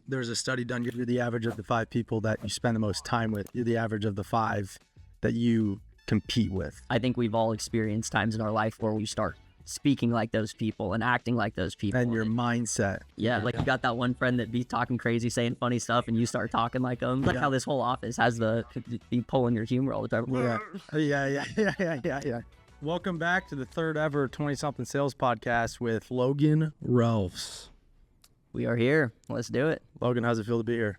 There's a study done. You're the average of the 5 people that you spend the most time with. You're the average of the 5 that you compete with. I think we've all experienced times in our life where we start speaking like those people and acting like those people. And your mindset. Yeah, like you got that one friend that be talking crazy, saying funny stuff, and you start talking like them. Like how this whole office has be pulling your humor all the time. Yeah. Welcome back to the 3rd ever 20-something sales podcast with Logan Ralphs. We are here. Let's do it. Logan, how's it feel to be here?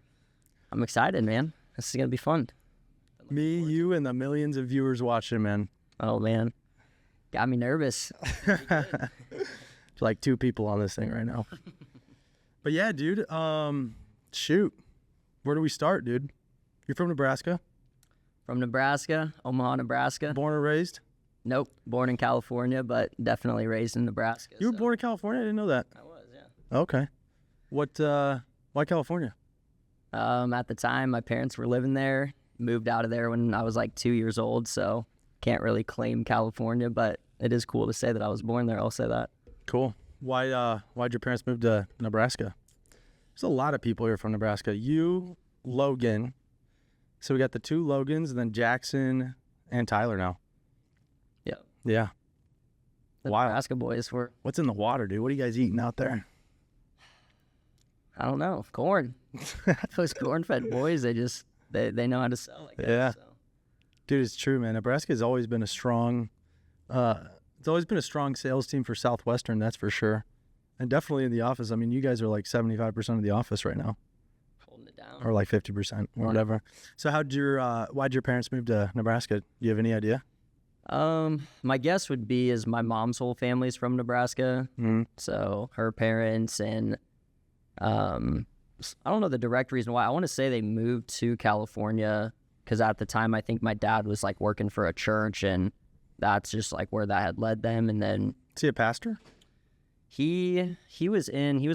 I'm excited, man. This is going to be fun. Me, you, and the millions of viewers watching, man. Oh, man. Got me nervous. It's like 2 people on this thing right now. But yeah, dude, shoot. Where do we start, dude? You're from Nebraska? From Nebraska, Omaha, Nebraska. Born or raised? Nope. Born in California, but definitely raised in Nebraska. You were born in California? I didn't know that. I was, yeah. Okay. Why California? At the time, my parents were living there. Moved out of there when I was like 2 years old, so can't really claim California, but it is cool to say that I was born there. I'll say that. Cool. Why'd your parents move to Nebraska? There's a lot of people here from Nebraska. You, Logan. So we got the 2 Logans, and then Jackson and Tyler now. Yep. Yeah. The Wow. Nebraska boys were. What's in the water, dude? What are you guys eating out there? I don't know. Corn. Those corn-fed boys, they know how to sell like that. Yeah. So. Dude, it's true, man. Nebraska has always been a strong sales team for Southwestern, that's for sure. And definitely in the office. I mean, you guys are like 75% of the office right now. Holding it down. Or like 50% or whatever. So why'd your parents move to Nebraska? Do you have any idea? My guess would be is my mom's whole family's from Nebraska. Mm-hmm. So her parents and I don't know the direct reason why. I want to say they moved to California because at the time I think my dad was like working for a church, and that's just like where that had led them. And then Is he a pastor? he was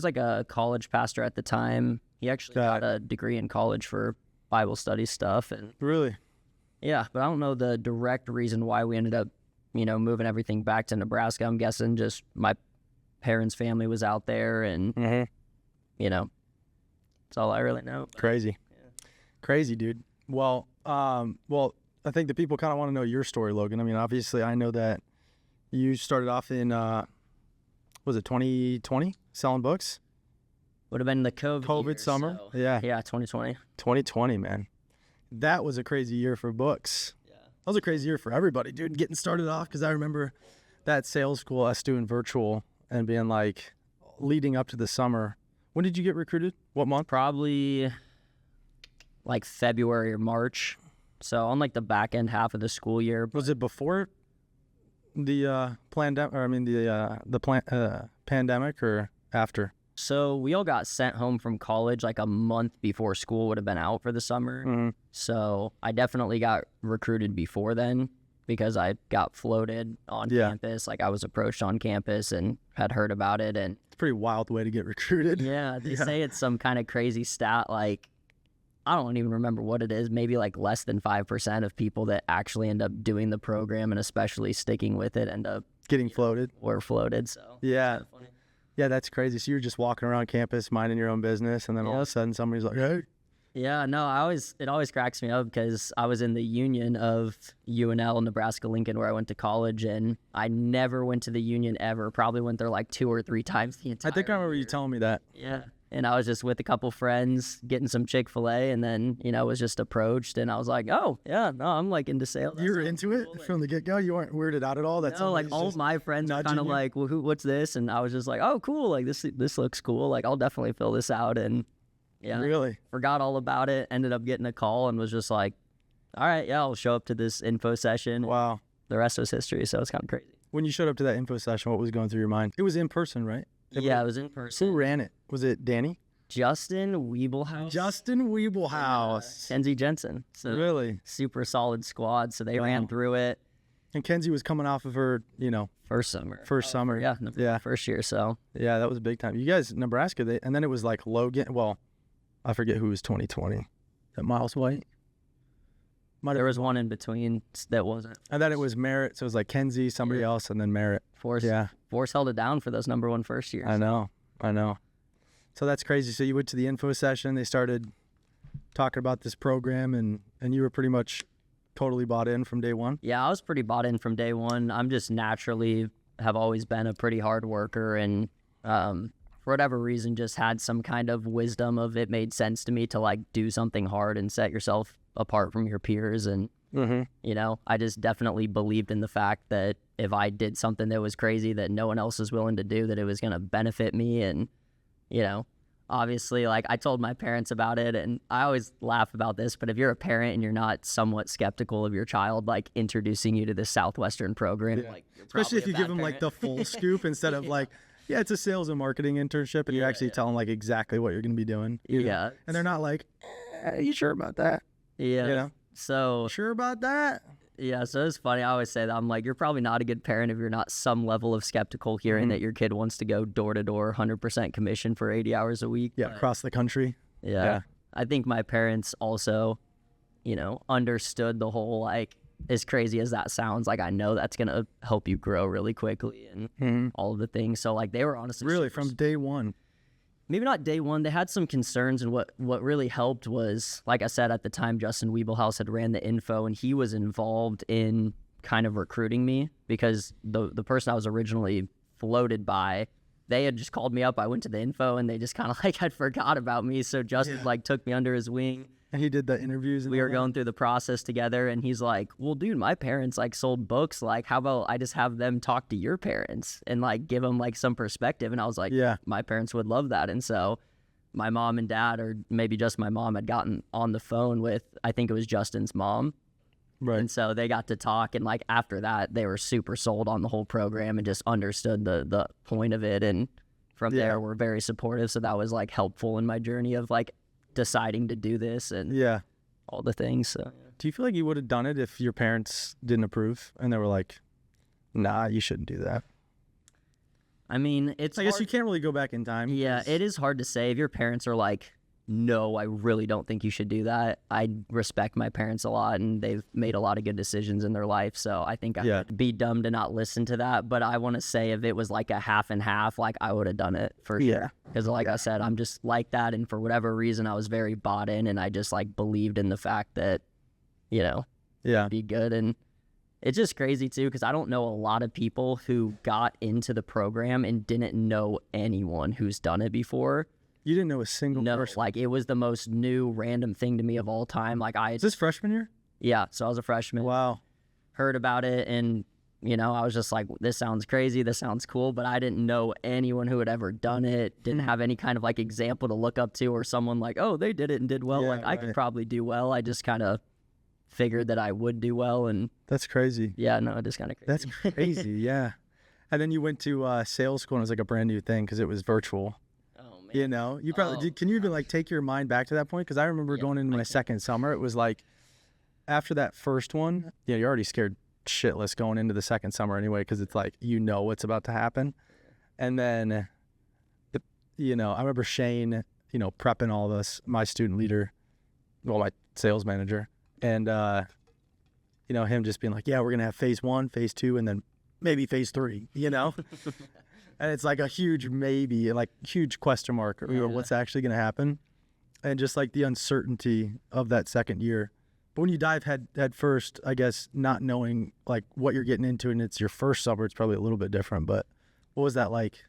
like a college pastor at the time. He actually got a degree in college for Bible study stuff, and Really? yeah, but I don't know the direct reason why we ended up, moving everything back to Nebraska. I'm guessing just my parents' family was out there, and that's all I really know. Crazy. Yeah. Crazy, dude. Well, I think the people kind of want to know your story, Logan. I mean, obviously, I know that you started off in, was it 2020, selling books? Would have been the COVID year, summer. So, Yeah, 2020. 2020, man. That was a crazy year for books. Yeah. That was a crazy year for everybody, dude, getting started off, because I remember that sales school, us doing virtual and being like, leading up to the summer. When did you get recruited? What month? Probably like February or March. So on like the back end half of the school year. Was it before the pandemic or after? So we all got sent home from college like a month before school would have been out for the summer. Mm-hmm. So I definitely got recruited before then because I got floated on campus. Like I was approached on campus and had heard about it. And it's a pretty wild way to get recruited. Yeah, they say it's some kind of crazy stat. Like, I don't even remember what it is. Maybe like less than 5% of people that actually end up doing the program and especially sticking with it end up getting floated. Or floated. So yeah. Yeah, that's crazy. So you're just walking around campus, minding your own business, and then all of a sudden somebody's like, hey. Yeah, no, it always cracks me up because I was in the union of UNL, Nebraska Lincoln, where I went to college, and I never went to the union ever. Probably went there like 2 or 3 times the entire I think I remember you telling me that. Yeah. And I was just with a couple friends getting some Chick-fil-A, and then, was just approached, and I was like, oh, yeah, no, I'm like into sales. You were into it from the get-go? You weren't weirded out at all? No, like all of my friends were kind of like, well, what's this? And I was just like, oh, cool. Like this looks cool. Like I'll definitely fill this out. And yeah, really forgot all about it. Ended up getting a call and was just like, all right, yeah, I'll show up to this info session. Wow. The rest was history. So it's kind of crazy. When you showed up to that info session, what was going through your mind? It was in person, right? Yeah, it was in person. Who ran it? Was it Danny? Justin Weebelhaus. Kenzie Jensen. So really? Super solid squad. So they ran through it. And Kenzie was coming off of her, first summer. Yeah. First year. So yeah, that was big time. You guys, Nebraska, and then it was like Logan. Well, I forget who was 2020. That Miles White? There was one in between that wasn't. And then it was Merritt. So it was like Kenzie, somebody else, and then Merritt. Force held it down for those number 1 first years. I know. So that's crazy. So you went to the info session. They started talking about this program, and you were pretty much totally bought in from day one. Yeah, I was pretty bought in from day one. I'm just naturally have always been a pretty hard worker, and for whatever reason, just had some kind of wisdom of it made sense to me to like do something hard and set yourself apart from your peers. And you know, I just definitely believed in the fact that if I did something that was crazy that no one else was willing to do, that it was going to benefit me. And, you know, obviously, like I told my parents about it, and I always laugh about this, but if you're a parent and you're not somewhat skeptical of your child, like introducing you to this Southwestern program, like you're especially if probably you a give bad them like parent. the full scoop instead of like, yeah, it's a sales and marketing internship, and you actually tell them like exactly what you're going to be doing. You know? Yeah. And they're not like, are you sure about that? Yeah. You know? So Sure about that? yeah, so it's funny. I always say that I'm like, you're probably not a good parent if you're not some level of skeptical hearing that your kid wants to go door to door, 100% commission for 80 hours a week. Yeah, But, across the country. yeah. I think my parents also, you know, understood the whole, like, as crazy as that sounds, like, I know that's going to help you grow really quickly and all of the things. So, like, they were honestly Really, super from day one. maybe not day one. They had some concerns, and what really helped was, like I said, at the time, Justin Wiebelhaus had ran the info, and he was involved in kind of recruiting me because the person I was originally floated by, they had just called me up. I went to the info, and they just kind of like had forgot about me. So Justin like took me under his wing. And he did the interviews. And We all were that? going through the process together, and he's like, well, dude, my parents like sold books. Like, how about I just have them talk to your parents and like give them like some perspective? And I was like, Yeah. my parents would love that. And so my mom and dad, or maybe just my mom, had gotten on the phone with, I think it was Justin's mom. Right. And so they got to talk. And like after that, they were super sold on the whole program and just understood the point of it. And from there, were very supportive. So that was like helpful in my journey of like deciding to do this and Yeah. all the things. So Do you feel like you would have done it if your parents didn't approve and they were like, nah, you shouldn't do that? I mean, it's I guess hard- you can't really go back in time. Yeah, 'cause- it is hard to say. If your parents are like, no, I really don't think you should do that. I respect my parents a lot, and they've made a lot of good decisions in their life. So I think I'd be dumb to not listen to that. But I want to say if it was like a half and half, like I would have done it for sure. Yeah. Because like I said, I'm just like that. And for whatever reason, I was very bought in, and I just like believed in the fact that, you know, Yeah. be good. And it's just crazy too, because I don't know a lot of people who got into the program and didn't know anyone who's done it before. You didn't know a single No, person. like it was the most new random thing to me of all time. Like Is this freshman year? yeah, so I was a freshman, Wow. heard about it, and you know, I was just like, this sounds crazy, this sounds cool, but I didn't know anyone who had ever done it, didn't have any kind of like example to look up to, or someone like, oh, they did it and did well. Yeah, Like I could right. probably do well. I just kind of figured that I would do well, and That's crazy. yeah, no, it is kind of crazy. That's crazy. Yeah. And then you went to sales school, and it was like a brand new thing because it was virtual. Oh man. You know, you probably can you even like take your mind back to that point? Because I remember going into my second summer, it was like after that first one, you're already scared shitless going into the second summer anyway, because it's like you know what's about to happen. And then, I remember Shane, prepping all of us, my student leader, well, my sales manager, and him just being like, yeah, we're gonna have phase 1, phase 2, and then maybe phase 3, And it's like a huge maybe, like huge question mark, or what's actually going to happen. And just like the uncertainty of that second year. But when you dive head first, I guess not knowing like what you're getting into, and it's your first summer, it's probably a little bit different. But what was that like?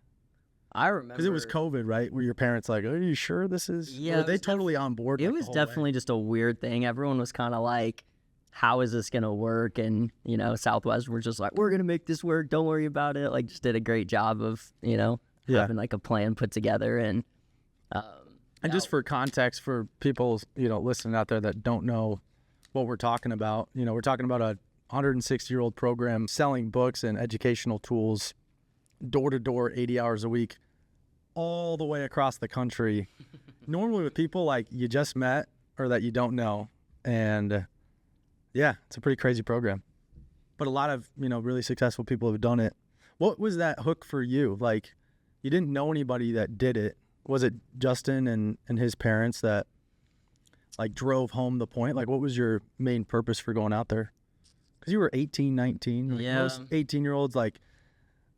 I remember Because it was COVID, right? Were your parents like, are you sure this is? Yeah, Were it they was totally on board? It like, the was whole way? definitely just a weird thing. Everyone was kind of like, how is this going to work? And, Southwest were just like, we're going to make this work. Don't worry about it. Like, just did a great job of, having like a plan put together. And just for context for people, listening out there that don't know what we're talking about, we're talking about a 160-year-old program selling books and educational tools door to door, 80 hours a week, all the way across the country. Normally with people like you just met or that you don't know. And yeah, it's a pretty crazy program. But a lot of, really successful people have done it. What was that hook for you? Like, you didn't know anybody that did it. Was it Justin and his parents that like drove home the point? Like, what was your main purpose for going out there? Because you were 18, 19. Like, Yeah. most 18-year-olds, like,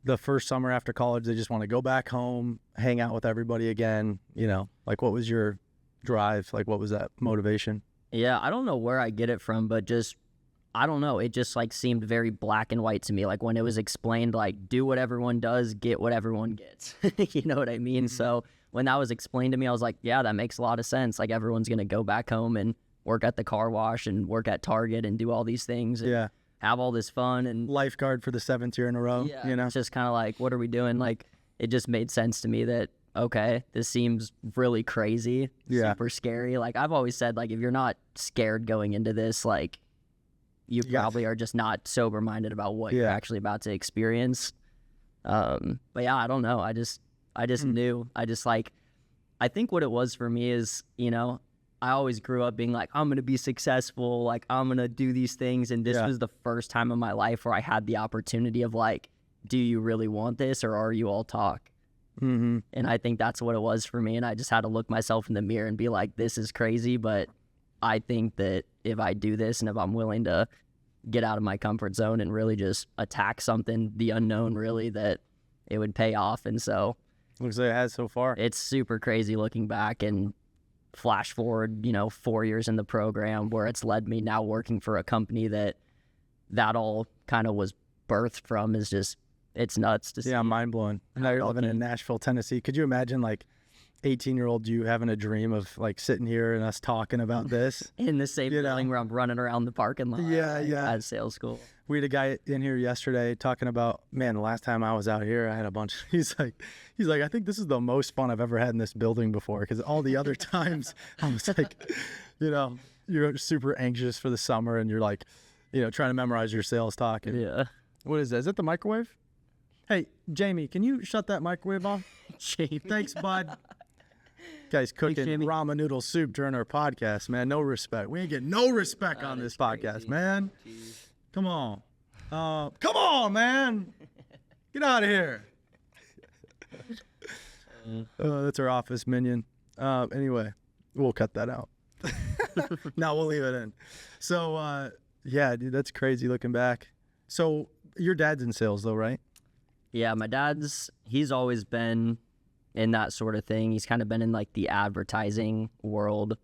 the first summer after college, they just want to go back home, hang out with everybody again, you know? Like, what was your drive? Like, what was that motivation? Yeah, I don't know where I get it from, but just, I don't know. It just like seemed very black and white to me. Like when it was explained, like do what everyone does, get what everyone gets. You know what I mean? Mm-hmm. So when that was explained to me, I was like, yeah, that makes a lot of sense. Like everyone's going to go back home and work at the car wash and work at Target and do all these things. And Yeah. have all this fun. And Lifeguard for the 7th year in a row, yeah, you know? it's just kind of like, what are we doing? Like it just made sense to me that, okay, this seems really crazy, Yeah. super scary. Like I've always said, like if you're not scared going into this, like you Yeah. probably are just not sober minded about what you're Yeah. actually about to experience. But yeah, I don't know. I just knew. I think what it was for me is, you know, I always grew up being like, I'm going to be successful. Like I'm going to do these things. And this Yeah. was the first time in my life where I had the opportunity of like, do you really want this or are you all talk? Mm-hmm. And I think that's what it was for me. And I just had to look myself in the mirror and be like, this is crazy. But I think that if I do this and if I'm willing to get out of my comfort zone and really just attack something, the unknown, really, that it would pay off. And so Looks like it has so far. it's super crazy looking back and flash forward, you know, 4 years in the program where it's led me now working for a company that all kind of was birthed from is just, it's nuts to see. Yeah, mind blowing. Now you're living in lucky. Nashville, Tennessee. Could you imagine like 18-year-old you having a dream of like sitting here and us talking about this? In the same You know. building where I'm running around the parking lot. Yeah, yeah. At sales school. We had a guy in here yesterday talking about, man, the last time I was out here, I had a bunch. He's like, I think this is the most fun I've ever had in this building before. Because all the other times I was like, you know, you're super anxious for the summer and you're like, you know, trying to memorize your sales talk. And Yeah. what is that? Is that the microwave? Hey, Jamie, can you shut that microwave off? Jamie. Thanks, bud. Guy's cooking Jamie. ramen noodle soup during our podcast, man. No respect. We ain't getting no respect on this podcast, crazy. man. Come on. Come on, man. Get out of here. That's our office minion. Anyway, we'll cut that out. No, we'll leave it in. So, yeah, dude, that's crazy looking back. So, your dad's in sales, though, right? Yeah, my dad's, he's always been in that sort of thing. He's kind of been in like the advertising world.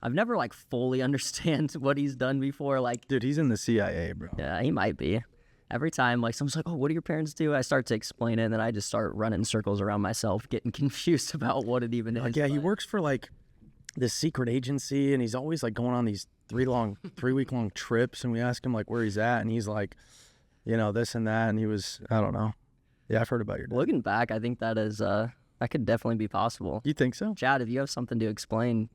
I've never like fully understand what he's done before. Like, Dude, he's in the CIA, bro. yeah, he might be. Every time like someone's like, oh, what do your parents do? I start to explain it and then I just start running circles around myself, getting confused about what it even is. Like, yeah, he but- works for like this secret agency, and he's always like going on these 3-week long trips. And we ask him like where he's at, and he's like, you know, this and that. And he was, I don't know. Yeah, I've heard about your dad. Looking back, I think that is, that could definitely be possible. You think so? Chad, if you have something to explain,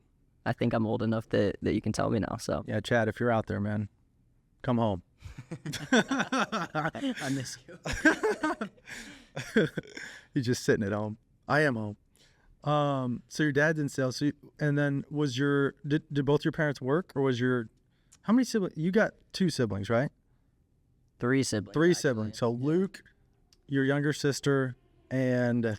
I think I'm old enough that you can tell me now. So Yeah, Chad, if you're out there, man, come home. I miss you. He's just sitting at home. I am home. So your dad's in sales. So and then was did both your parents work, or was how many siblings? You got 2 siblings, right? 3 siblings. 3 actually. siblings. So Luke, your younger sister, and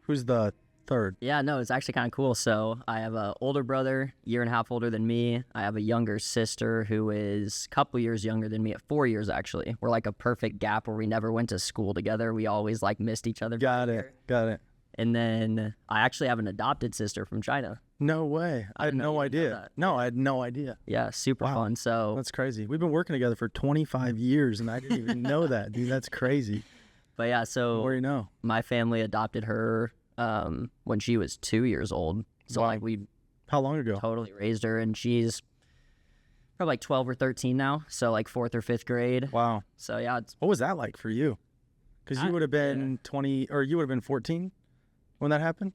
who's the third? Yeah, no, it's actually kind of cool. So I have an older brother, 1.5 years older than me. I have a younger sister who is a couple years younger than me, at 4 years actually. We're like a perfect gap where we never went to school together. We always like missed each other. Got it. And then I actually have an adopted sister from China. No way. I had didn't know no you didn't know idea. that. No, I had no idea. Yeah, super Wow. fun. So, That's crazy. We've been working together for 25 years, and I didn't even know that, dude. That's crazy. but yeah, so What do you know? my family adopted her when she was 2 years old. So Wow. like we How long ago? totally raised her, and she's probably like 12 or 13 now. So like 4th or 5th grade. Wow. So yeah, it's What was that like for you? Because you would have been 20, or you would have been 14 when that happened?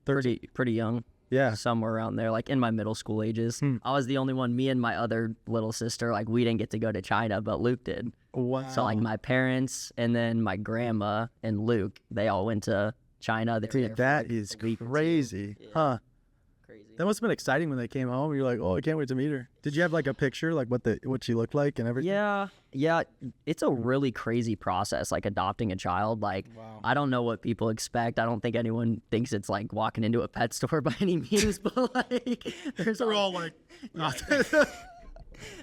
pretty young. Yeah. Somewhere around there, like in my middle school ages. Hmm. I was the only one, me and my other little sister, like we didn't get to go to China, but Luke did. Wow. So like my parents and then my grandma and Luke, they all went to China. They were Dude, there for, that like, is a week or two. crazy. Yeah. Huh. Crazy. That must have been exciting when they came home. You're like, oh, I can't wait to meet her. Did you have like a picture, like what she looked like and everything? Yeah, it's a really crazy process, like adopting a child. Like, Wow. I don't know what people expect. I don't think anyone thinks it's like walking into a pet store by any means, but like, there's They're all like,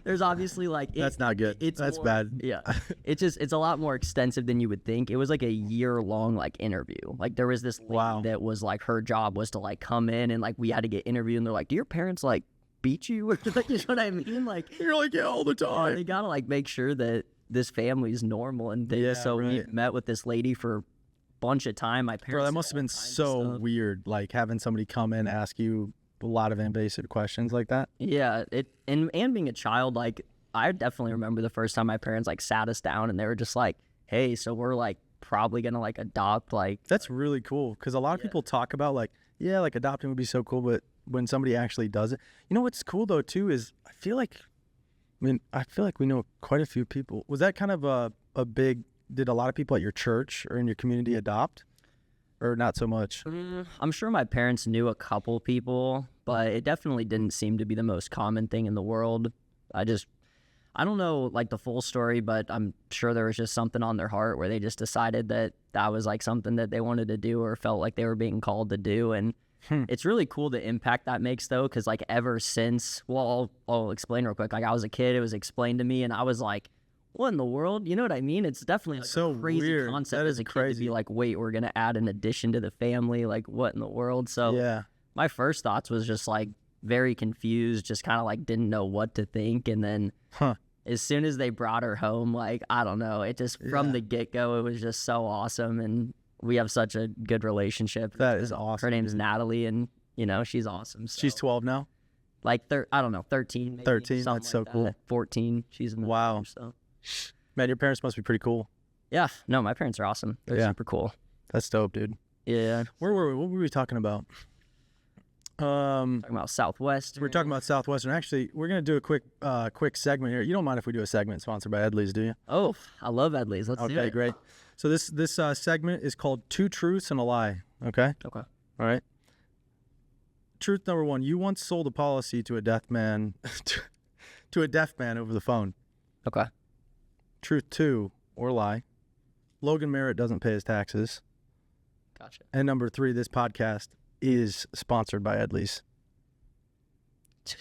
There's obviously like that's not good. That's more, bad. Yeah, it's a lot more extensive than you would think. It was like a year-long like interview. Like there was this lady that was like her job was to like come in and like we had to get interviewed and they're like, do your parents like beat you? Or like, you know what I mean? Like you're like, yeah, all the time. They gotta like make sure that this family's normal and we met with this lady for a bunch of time. My parents. Bro, that must have been so weird. Like having somebody come in ask you a lot of invasive questions like that. Yeah, and being a child, like I definitely remember the first time my parents like sat us down and they were just like, hey, so we're like probably gonna like adopt. Like that's really cool because a lot of people talk about like, yeah, like adopting would be so cool, but when somebody actually does it, you know what's cool though too is I feel like we know quite a few people. Was that kind of a big, did a lot of people at your church or in your community adopt? Or not so much? I'm sure my parents knew a couple people, but it definitely didn't seem to be the most common thing in the world. I don't know like the full story, but I'm sure there was just something on their heart where they just decided that was like something that they wanted to do or felt like they were being called to do. And it's really cool the impact that makes though, because like ever since, well, I'll explain real quick. Like I was a kid, it was explained to me and I was like, what in the world? You know what I mean? It's definitely like so a crazy weird. concept that as a kid to be like, wait, we're going to add an addition to the family. Like what in the world? So my first thoughts was just like very confused, just kind of like didn't know what to think. And then as soon as they brought her home, like, I don't know, it just from the get-go, it was just so awesome. And we have such a good relationship. That is awesome. Her name's Natalie and, you know, she's awesome. So. She's 12 now? Like, I don't know, 13 maybe. 13, that's so cool. 14, she's in the room, so. Man, your parents must be pretty cool. Yeah. No, my parents are awesome. They're super cool. That's dope, dude. Yeah. Where were we? What were we talking about? Talking about Southwestern. We're talking about Southwestern. Actually, we're going to do a quick segment here. You don't mind if we do a segment sponsored by Edley's, do you? Oh, I love Edley's. Let's do it. Okay, great. So this segment is called Two Truths and a Lie. Okay? Okay. All right. Truth number one, you once sold a policy to a deaf man over the phone. Okay. Truth two, or lie, Logan Merritt doesn't pay his taxes. Gotcha. And number three, this podcast is sponsored by Edley's. Two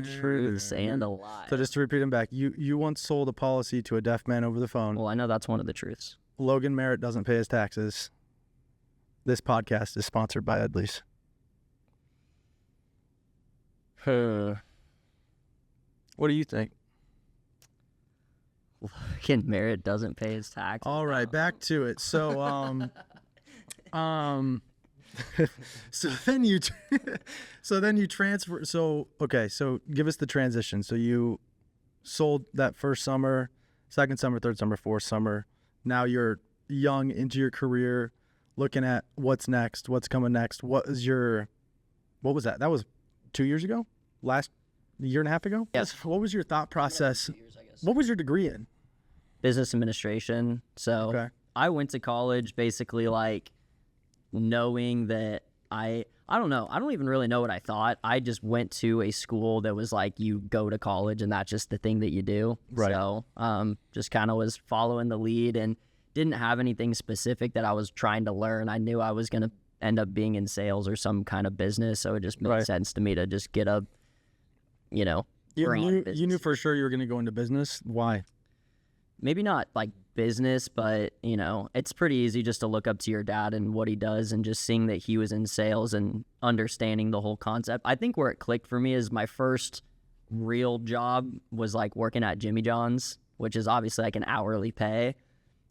truths and a lie. So just to repeat them back, you once sold a policy to a deaf man over the phone. Well, I know that's one of the truths. Logan Merritt doesn't pay his taxes. This podcast is sponsored by Edley's. What do you think? Logan Merritt doesn't pay his taxes. All right, back to it. So, so then you transfer. So, okay, so give us the transition. So you sold that first summer, second summer, third summer, fourth summer. Now you're young into your career, looking at what's next, what's coming next. What was that? That was 2 years ago? Last year and a half ago? Yes. What was your thought process? 2 years, I guess. What was your degree in? Business administration. So I went to college basically like knowing that I don't know. I don't even really know what I thought. I just went to a school that was like, you go to college and that's just the thing that you do. Right. So just kind of was following the lead and didn't have anything specific that I was trying to learn. I knew I was going to end up being in sales or some kind of business. So it just made sense to me to just get a, you knew for sure you were going to go into business. Why? Maybe not like business, but it's pretty easy just to look up to your dad and what he does and just seeing that he was in sales and understanding the whole concept. I think where it clicked for me is my first real job was like working at Jimmy John's, which is obviously like an hourly pay.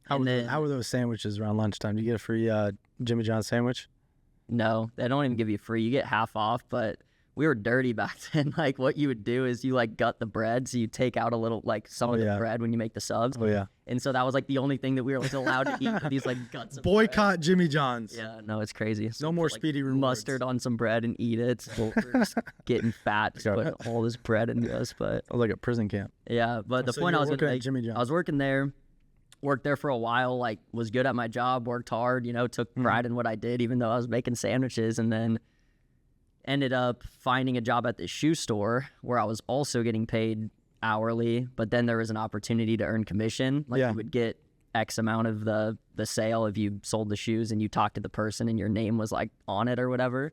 How were those sandwiches around lunchtime? Do you get a free Jimmy John's sandwich? No, they don't even give you free. You get half off, but we were dirty back then. Like what you would do is you like gut the bread. So you take out a little, like some of the bread when you make the subs. Oh yeah. And so that was like the only thing that we were like, allowed to eat with these like guts of Boycott bread. Jimmy John's. Yeah, no, it's crazy. So no more like, speedy rewards. Mustard on some bread and eat it. So we're just getting fat, just putting all this bread into us. But I was like a prison camp. Yeah, but the point I was working at Jimmy John's. I was working there. Worked there for a while, like was good at my job, worked hard, took pride in what I did, even though I was making sandwiches, and then ended up finding a job at the shoe store where I was also getting paid hourly, but then there was an opportunity to earn commission. Like you would get X amount of the sale if you sold the shoes and you talked to the person and your name was like on it or whatever.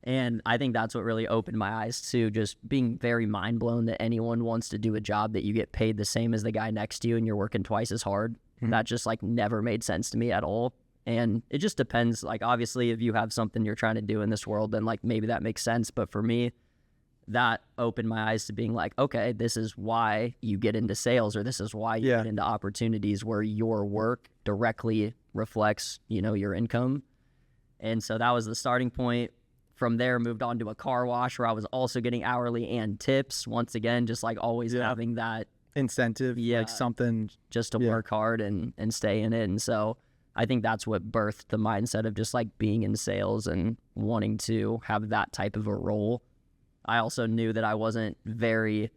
And I think that's what really opened my eyes to just being very mind blown that anyone wants to do a job that you get paid the same as the guy next to you and you're working twice as hard. That just like never made sense to me at all. And it just depends. Like, obviously, if you have something you're trying to do in this world, then like maybe that makes sense. But for me, that opened my eyes to being like, okay, this is why you get into sales, or this is why you get into opportunities where your work directly reflects, you know, your income. And so that was the starting point. From there, moved on to a car wash where I was also getting hourly and tips. Once again, just like always having that incentive, like something just to work hard and stay in it. And so I think that's what birthed the mindset of just like being in sales and wanting to have that type of a role. I also knew that I wasn't very,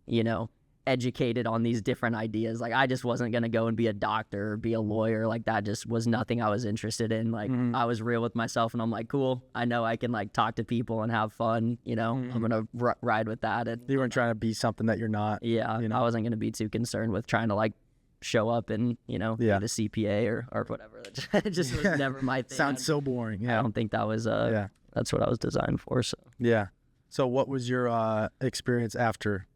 you know, educated on these different ideas. Like, I just wasn't going to go and be a doctor or be a lawyer. Like, that just was nothing I was interested in. Like, I was real with myself, and I'm like, cool, I know I can like talk to people and have fun, you know, I'm going to ride with that. And you weren't trying to be something that you're not. Yeah, you know? I wasn't going to be too concerned with trying to like show up and, you know, be the CPA or whatever. It just was never my thing. Sounds so boring. I don't think that was that's what I was designed for. So So what was your experience after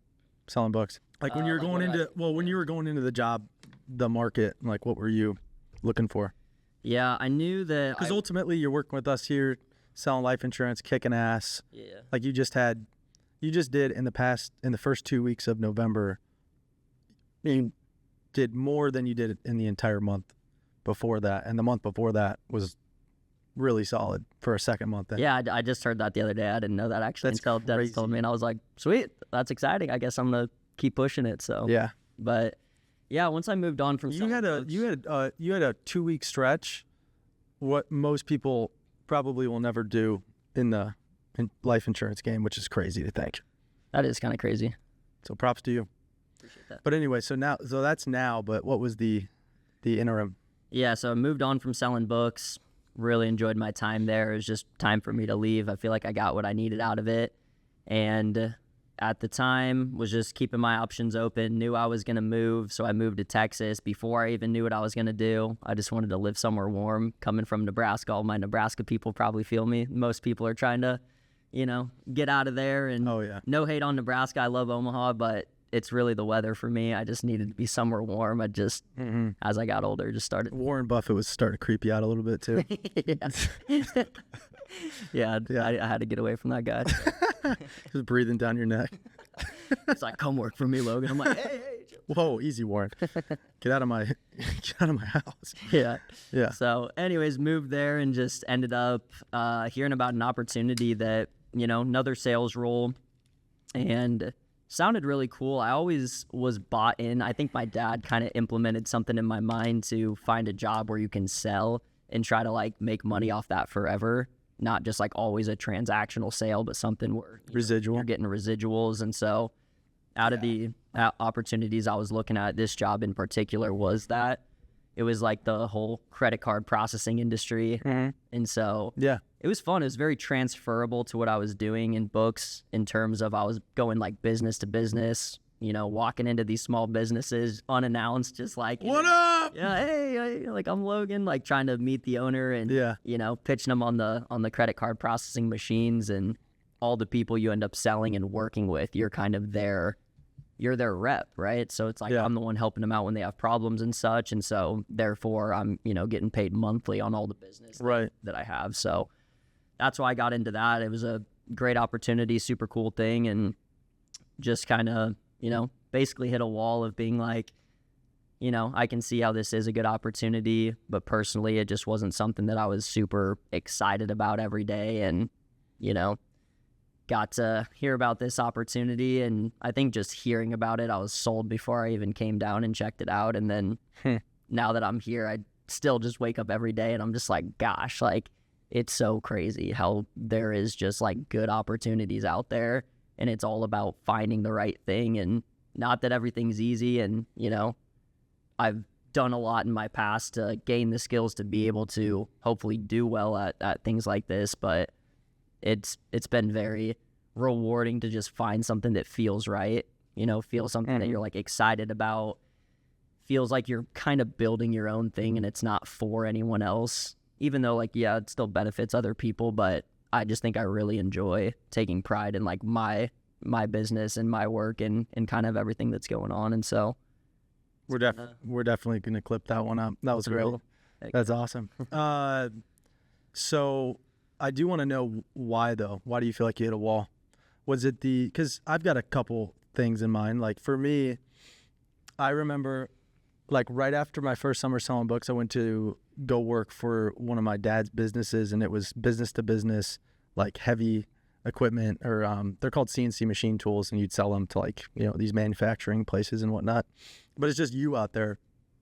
selling books? Like when you were going into when you were going into the job, the market, like what were you looking for? Yeah, I knew that because ultimately you're working with us here, selling life insurance, kicking ass. Yeah. Like you just did in the first 2 weeks of November. You did more than you did in the entire month before that, and the month before that was really solid for a second month. Then. Yeah, I just heard that the other day. I didn't know that actually until Dennis told me, and I was like, sweet, that's exciting. I guess I'm gonna keep pushing it. So but yeah, once I moved on from you had a 2-week stretch, what most people probably will never do in life insurance game, which is crazy to think. That is kind of crazy. So props to you. Appreciate that. But anyway, so that's now. But what was the interim? Yeah, so I moved on from selling books. Really enjoyed my time there. It was just time for me to leave. I feel like I got what I needed out of it. And at the time, was just keeping my options open. Knew I was going to move, so I moved to Texas before I even knew what I was going to do. I just wanted to live somewhere warm. Coming from Nebraska, all my Nebraska people probably feel me. Most people are trying to, you know, get out of there. And no hate on Nebraska. I love Omaha, but it's really the weather for me. I just needed to be somewhere warm. I just, as I got older, just started. Warren Buffett was starting to creep you out a little bit too. I had to get away from that guy. Just breathing down your neck. It's like, come work for me, Logan. I'm like, hey. Whoa, easy, Warren. Get out of my house. Yeah. Yeah. So anyways, moved there and just ended up hearing about an opportunity that, you know, another sales role, and sounded really cool. I always was bought in. I think my dad kind of implemented something in my mind to find a job where you can sell and try to like make money off that forever. Not just like always a transactional sale, but something where you're getting residuals. And so out of the opportunities I was looking at, this job in particular was that it was like the whole credit card processing industry. And so it was fun. It was very transferable to what I was doing in books in terms of I was going like business to business, you know, walking into these small businesses unannounced, just like, what up? Yeah, hey, like I'm Logan, like trying to meet the owner and, you know, pitching them on the credit card processing machines, and all the people you end up selling and working with, you're kind of you're their rep, right? So it's like I'm the one helping them out when they have problems and such. And so therefore I'm, you know, getting paid monthly on all the business that I have. So that's why I got into that. It was a great opportunity, super cool thing. And just kind of, you know, basically hit a wall of being like, you know, I can see how this is a good opportunity, but personally it just wasn't something that I was super excited about every day. And, you know, got to hear about this opportunity, and I think just hearing about it, I was sold before I even came down and checked it out. And then now that I'm here, I still just wake up every day and I'm just like, gosh, like it's so crazy how there is just like good opportunities out there, and it's all about finding the right thing. And not that everything's easy, and, you know, I've done a lot in my past to gain the skills to be able to hopefully do well at things like this, but it's been very rewarding to just find something that feels right, you know, feel something that you're like excited about, feels like you're kind of building your own thing and it's not for anyone else, even though like, yeah, it still benefits other people, but I just think I really enjoy taking pride in like my business and my work and kind of everything that's going on. And so we're definitely going to clip that one up. That was great. cool. That's awesome. So I do want to know why though. Why do you feel like you hit a wall? Was it because I've got a couple things in mind. Like for me, I remember like right after my first summer selling books, I went to go work for one of my dad's businesses, and it was business to business, like heavy equipment, or they're called CNC machine tools, and you'd sell them to like, you know, these manufacturing places and whatnot. But it's just you out there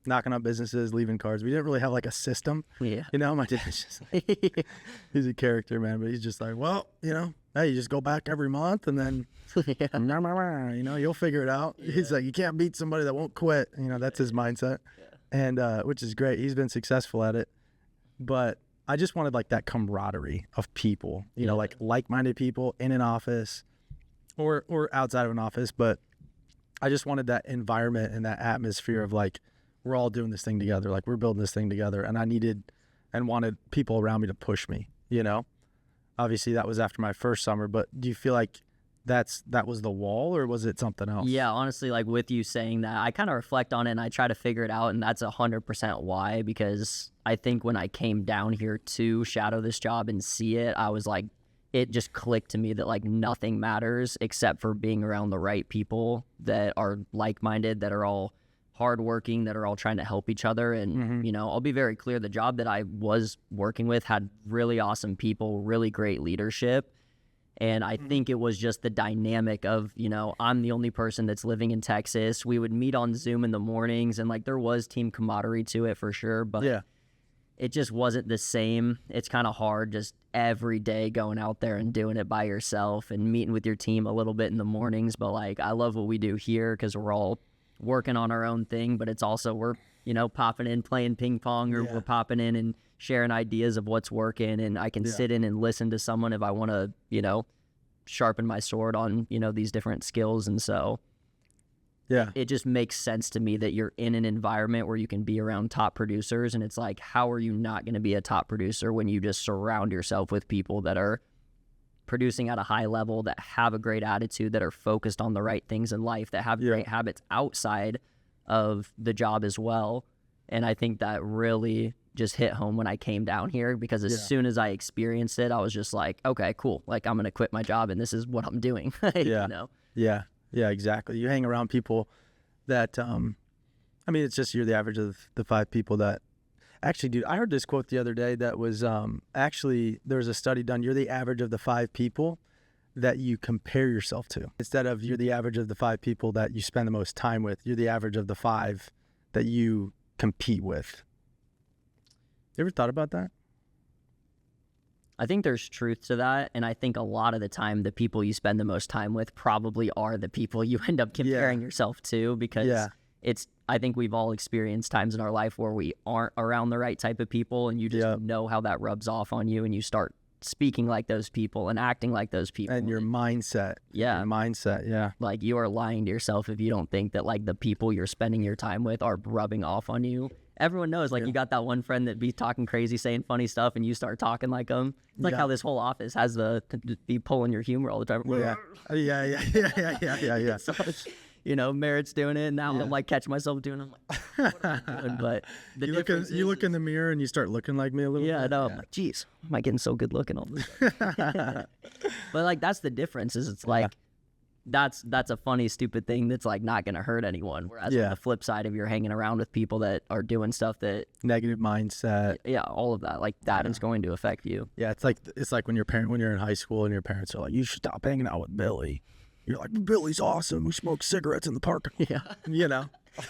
knocking on businesses, leaving cards. We didn't really have like a system. Yeah. You know, my dad's just like, he's a character, man, but he's just like, well, you know, hey, you just go back every month and then, you know, you'll figure it out. Yeah. He's like, you can't beat somebody that won't quit. You know, that's his mindset. Yeah. And which is great. He's been successful at it. But I just wanted like that camaraderie of people, you know, like like-minded people in an office or outside of an office. But I just wanted that environment and that atmosphere of like, we're all doing this thing together. Like we're building this thing together. And I needed and wanted people around me to push me, you know? Obviously that was after my first summer, but do you feel like that was the wall, or was it something else? Yeah, honestly, like with you saying that, I kind of reflect on it and I try to figure it out, and that's 100% why, because I think when I came down here to shadow this job and see it, I was like, it just clicked to me that like nothing matters except for being around the right people that are like-minded, that are all hardworking, that are all trying to help each other. And, you know, I'll be very clear, the job that I was working with had really awesome people, really great leadership. And I think it was just the dynamic of, you know, I'm the only person that's living in Texas. We would meet on Zoom in the mornings, and like there was team camaraderie to it for sure, but it just wasn't the same. It's kind of hard just every day going out there and doing it by yourself and meeting with your team a little bit in the mornings. But like, I love what we do here because we're all working on our own thing, but it's also we're, you know, popping in, playing ping pong, or we're popping in and sharing ideas of what's working, and I can sit in and listen to someone if I want to, you know, sharpen my sword on, you know, these different skills. And so it just makes sense to me that you're in an environment where you can be around top producers, and it's like, how are you not going to be a top producer when you just surround yourself with people that are producing at a high level, that have a great attitude, that are focused on the right things in life, that have great habits outside of the job as well. And I think that really just hit home when I came down here, because as soon as I experienced it, I was just like, okay, cool. Like I'm going to quit my job and this is what I'm doing. You know? Yeah, exactly. You hang around people that, I mean, it's just, you're the average of the 5 people that actually, dude, I heard this quote the other day that was, actually there was a study done. You're the average of the 5 people that you compare yourself to, instead of you're the average of the 5 people that you spend the most time with. You're the average of the 5 that you compete with. You ever thought about that? I think there's truth to that, and I think a lot of the time the people you spend the most time with probably are the people you end up comparing yourself to, because it's, I think we've all experienced times in our life where we aren't around the right type of people, and you just know how that rubs off on you, and you start speaking like those people and acting like those people. And your mindset. Like you are lying to yourself if you don't think that like the people you're spending your time with are rubbing off on you. Everyone knows, like, you got that one friend that be talking crazy, saying funny stuff, and you start talking like them. It's like how this whole office has to be pulling your humor all the time. Yeah. So, you know, Merritt's doing it, and now I'm like catching myself doing it. I'm like, what am I doing? But you look in the mirror and you start looking like me a little bit. I know. I'm like, geez, am I getting so good looking all this? But like, that's the difference. Is it's like that's a funny, stupid thing that's like not gonna hurt anyone. Whereas on the flip side, if you're hanging around with people that are doing stuff that negative mindset, all of that, like that is going to affect you. Yeah, it's like when you're in high school and your parents are like, you should stop hanging out with Billy. You're like, Billy's awesome. We smoke cigarettes in the park. You know.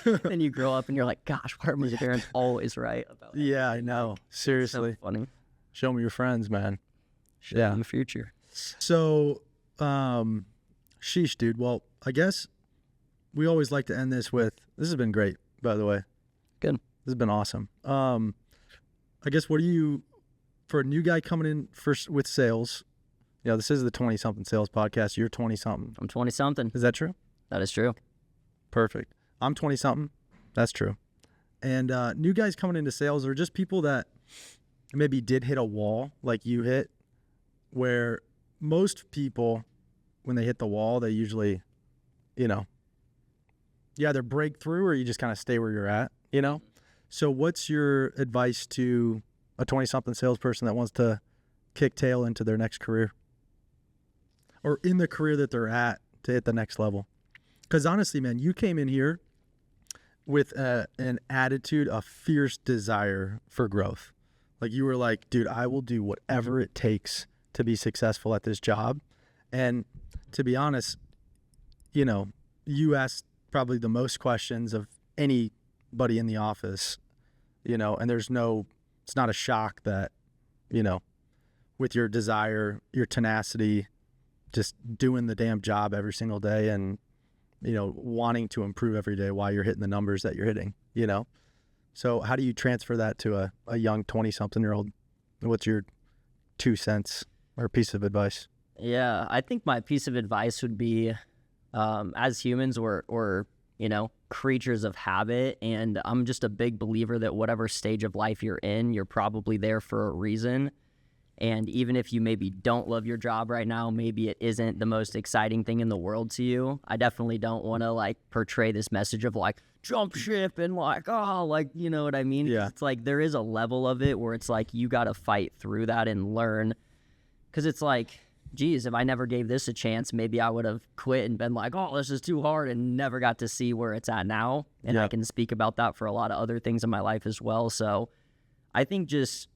Then you grow up and you're like, gosh, why are my parents always right about that? Yeah, I know. Seriously. So funny. Show me your friends, man. Show them the future. So, sheesh, dude. Well, I guess we always like to end this with, this has been great, by the way. Good. This has been awesome. I guess, what do you, for a new guy coming in first with sales, you know, this is the 20-something sales podcast. You're 20-something. I'm 20-something. Is that true? That is true. Perfect. I'm 20-something. That's true. And new guys coming into sales, or just people that maybe did hit a wall like you hit, where most people, when they hit the wall, they usually, you either break through or you just kind of stay where you're at, So what's your advice to a 20-something salesperson that wants to kick tail into their next career, or in the career that they're at to hit the next level? Because honestly, man, you came in here with an attitude, a fierce desire for growth. Like, you were like, dude, I will do whatever it takes to be successful at this job. And to be honest, you asked probably the most questions of anybody in the office, and it's not a shock that, with your desire, your tenacity, just doing the damn job every single day and, wanting to improve every day while you're hitting the numbers that you're hitting, So how do you transfer that to a young 20-something-year-old? What's your 2 cents or piece of advice? Yeah, I think my piece of advice would be, as humans, we're creatures of habit, and I'm just a big believer that whatever stage of life you're in, you're probably there for a reason. And even if you maybe don't love your job right now, maybe it isn't the most exciting thing in the world to you. I definitely don't want to portray this message of jump ship and you know what I mean? Yeah. It's there is a level of it where it's you got to fight through that and learn. Because it's geez, if I never gave this a chance, maybe I would have quit and been this is too hard, and never got to see where it's at now. And I can speak about that for a lot of other things in my life as well. So I think just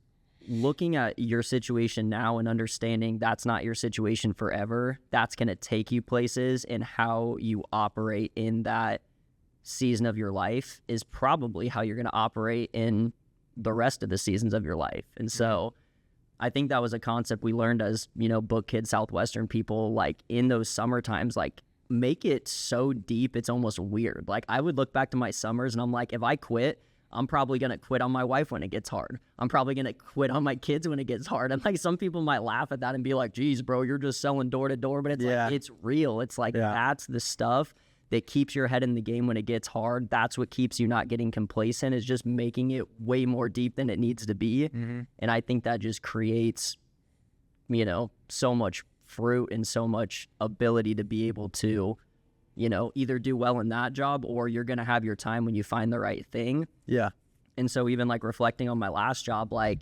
looking at your situation now and understanding that's not your situation forever, that's going to take you places, and how you operate in that season of your life is probably how you're going to operate in the rest of the seasons of your life. And so I think that was a concept we learned as, book kids, Southwestern people, in those summer times, make it so deep, it's almost weird. I would look back to my summers and I'm if I quit, I'm probably going to quit on my wife when it gets hard. I'm probably going to quit on my kids when it gets hard. And some people might laugh at that and be geez, bro, you're just selling door to door. But it's it's real. It's that's the stuff that keeps your head in the game when it gets hard. That's what keeps you not getting complacent, is just making it way more deep than it needs to be. Mm-hmm. And I think that just creates, so much fruit and so much ability to be able to, either do well in that job, or you're going to have your time when you find the right thing. Yeah. And so even reflecting on my last job, I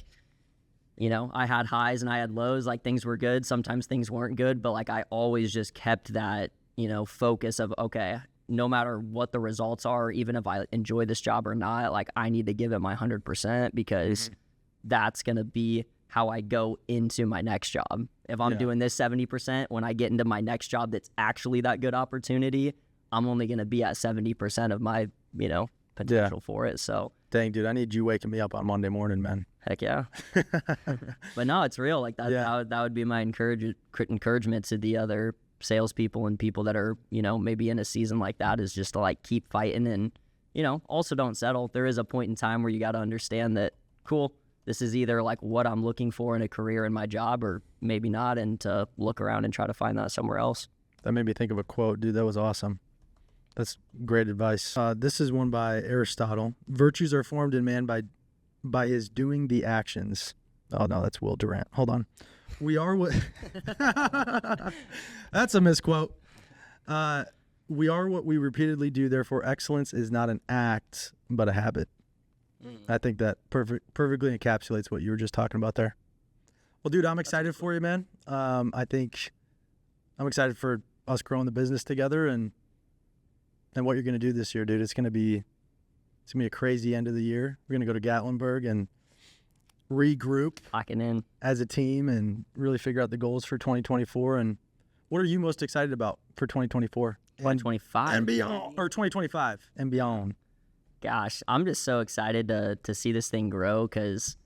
had highs and I had lows, things were good. Sometimes things weren't good, but I always just kept that, focus of, okay, no matter what the results are, even if I enjoy this job or not, I need to give it my 100%, because that's going to be how I go into my next job. If I'm doing this 70%, when I get into my next job that's actually that good opportunity, I'm only going to be at 70% of my, potential for it. So dang, dude, I need you waking me up on Monday morning, man. Heck yeah. But no, it's real. That would be my encouragement to the other salespeople and people that are, maybe in a season like that, is just to keep fighting, and, also don't settle. There is a point in time where you got to understand that, cool, this is either what I'm looking for in a career in my job, or maybe not, and to look around and try to find that somewhere else. That made me think of a quote, dude. That was awesome. That's great advice. This is one by Aristotle. Virtues are formed in man by his doing the actions. Oh no, that's Will Durant. Hold on. We are what That's a misquote. We are what we repeatedly do, therefore excellence is not an act but a habit. I think that perfectly encapsulates what you were just talking about there. Well, dude, I'm excited for you, man. I think I'm excited for us growing the business together, and what you're going to do this year, dude. It's going to be a crazy end of the year. We're going to go to Gatlinburg and regroup as a team and really figure out the goals for 2024. And what are you most excited about for 2024? 2025 and beyond, or 2025 and beyond? Gosh, I'm just so excited to see this thing grow, because,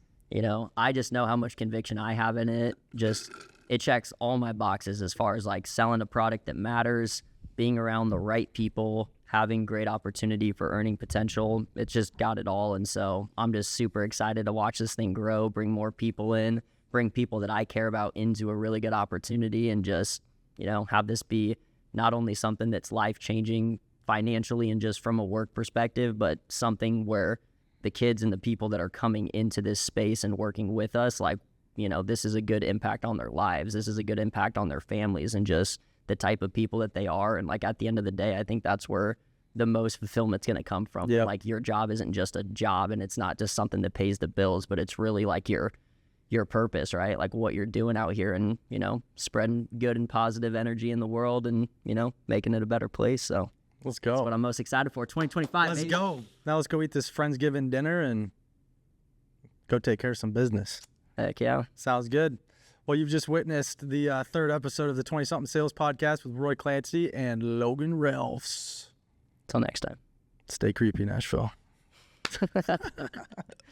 I just know how much conviction I have in it. Just, it checks all my boxes as far as selling a product that matters, being around the right people, having great opportunity for earning potential. It's just got it all. And so I'm just super excited to watch this thing grow, bring more people in, bring people that I care about into a really good opportunity, and just, have this be not only something that's life-changing financially and just from a work perspective, but something where the kids and the people that are coming into this space and working with us, you know, this is a good impact on their lives. This is a good impact on their families and just the type of people that they are. And like at the end of the day, I think that's where the most fulfillment's going to come from. Yep. Like your job isn't just a job, and it's not just something that pays the bills, but it's really like your purpose, right? Like what you're doing out here and, you know, spreading good and positive energy in the world and, you know, making it a better place. So let's go. that's what I'm most excited for. 2025. Let's baby. go. Now let's go eat this Friendsgiving dinner and go take care of some business. Heck yeah. Sounds good. Well, you've just witnessed the third episode of the 20-something Sales Podcast with Roy Clancy and Logan Ralphs. Till next time. Stay creepy, Nashville.